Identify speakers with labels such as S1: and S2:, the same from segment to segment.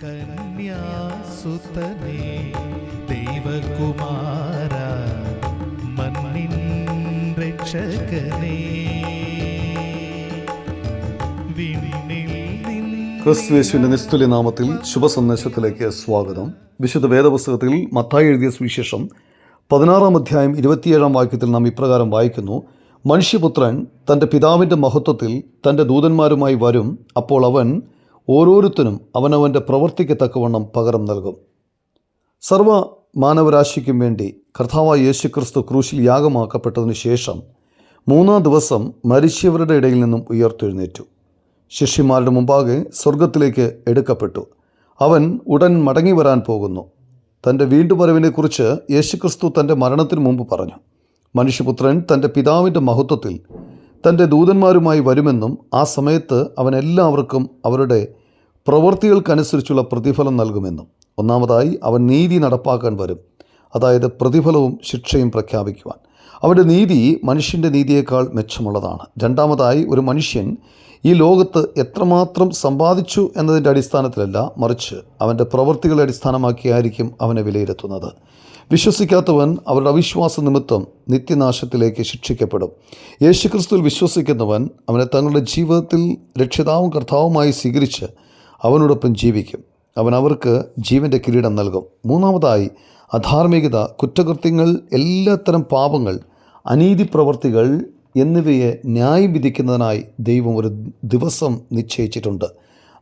S1: കന്യാസുതനേ ദൈവകുമാര മണ്ണിൻ രക്ഷകനേ
S2: ക്രിസ്തുയേശുവിന്റെ നിസ്തുല്യ നാമത്തിൽ ശുഭസന്ദേശത്തിലേക്ക് സ്വാഗതം. വിശുദ്ധ വേദപുസ്തകത്തിൽ മത്തായി എഴുതിയ സുവിശേഷം 16 അധ്യായം 27 വാക്യത്തിൽ നാം ഇപ്രകാരം വായിക്കുന്നു: മനുഷ്യപുത്രൻ തൻ്റെ പിതാവിൻ്റെ മഹത്വത്തിൽ തൻ്റെ ദൂതന്മാരുമായി വരും. അപ്പോൾ അവൻ ഓരോരുത്തനും അവനവൻ്റെ പ്രവൃത്തിക്ക് തക്കവണ്ണം പകരം നൽകും. സർവ മാനവരാശിക്കും വേണ്ടി കർത്താവായ യേശുക്രിസ്തു ക്രൂശിൽ യാഗമാക്കപ്പെട്ടതിനു ശേഷം 3-ാം ദിവസം മരിച്ചവരുടെ ഇടയിൽ നിന്നും ഉയർത്തെഴുന്നേറ്റു. ശിഷ്യന്മാരുടെ മുമ്പാകെ സ്വർഗത്തിലേക്ക് എടുക്കപ്പെട്ടു. അവൻ ഉടൻ മടങ്ങി വരാൻ പോകുന്നു. തൻ്റെ വീണ്ടുവരവിനെക്കുറിച്ച് യേശുക്രിസ്തു തൻ്റെ മരണത്തിന് മുമ്പ് പറഞ്ഞു: മനുഷ്യപുത്രൻ തൻ്റെ പിതാവിൻ്റെ മഹത്വത്തിൽ തൻ്റെ ദൂതന്മാരുമായി വരുമെന്നും ആ സമയത്ത് അവൻ എല്ലാവർക്കും അവരുടെ പ്രവൃത്തികൾക്കനുസരിച്ചുള്ള പ്രതിഫലം നൽകുമെന്നും. ഒന്നാമതായി അവൻ നീതി നടപ്പാക്കാൻ വരും, അതായത് പ്രതിഫലവും ശിക്ഷയും പ്രഖ്യാപിക്കുവാൻ. അവൻ്റെ നീതി മനുഷ്യൻ്റെ നീതിയേക്കാൾ മെച്ചമുള്ളതാണ്. രണ്ടാമതായി ഒരു മനുഷ്യൻ ഈ ലോകത്ത് എത്രമാത്രം സമ്പാദിച്ചു എന്നതിൻ്റെ അടിസ്ഥാനത്തിലല്ല, മറിച്ച് അവൻ്റെ പ്രവൃത്തികളെ അടിസ്ഥാനമാക്കിയായിരിക്കും അവനെ വിലയിരുത്തുന്നത്. വിശ്വസിക്കാത്തവൻ അവരുടെ അവിശ്വാസ നിമിത്തം നിത്യനാശത്തിലേക്ക് ശിക്ഷിക്കപ്പെടും. യേശുക്രിസ്തുവിൽ വിശ്വസിക്കുന്നവൻ അവനെ തങ്ങളുടെ ജീവിതത്തിൽ രക്ഷിതാവും കർത്താവുമായി സ്വീകരിച്ച് അവനോടൊപ്പം ജീവിക്കും. അവൻ അവർക്ക് ജീവൻ്റെ കിരീടം നൽകും. മൂന്നാമതായി അധാർമികത, കുറ്റകൃത്യങ്ങൾ, എല്ലാത്തരം പാപങ്ങൾ, അനീതി പ്രവർത്തികൾ എന്നിവയെ ന്യായം വിധിക്കുന്നതിനായി ദൈവം ഒരു ദിവസം നിശ്ചയിച്ചിട്ടുണ്ട്.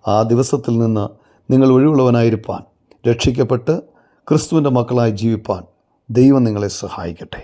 S2: ആ ദിവസത്തിൽ നിന്ന് നിങ്ങൾ ഒഴിവുള്ളവനായിരിക്കാൻ, രക്ഷിക്കപ്പെട്ട് ക്രിസ്തുവിൻ്റെ മക്കളായി ജീവിപ്പാൻ ദൈവം നിങ്ങളെ സഹായിക്കട്ടെ.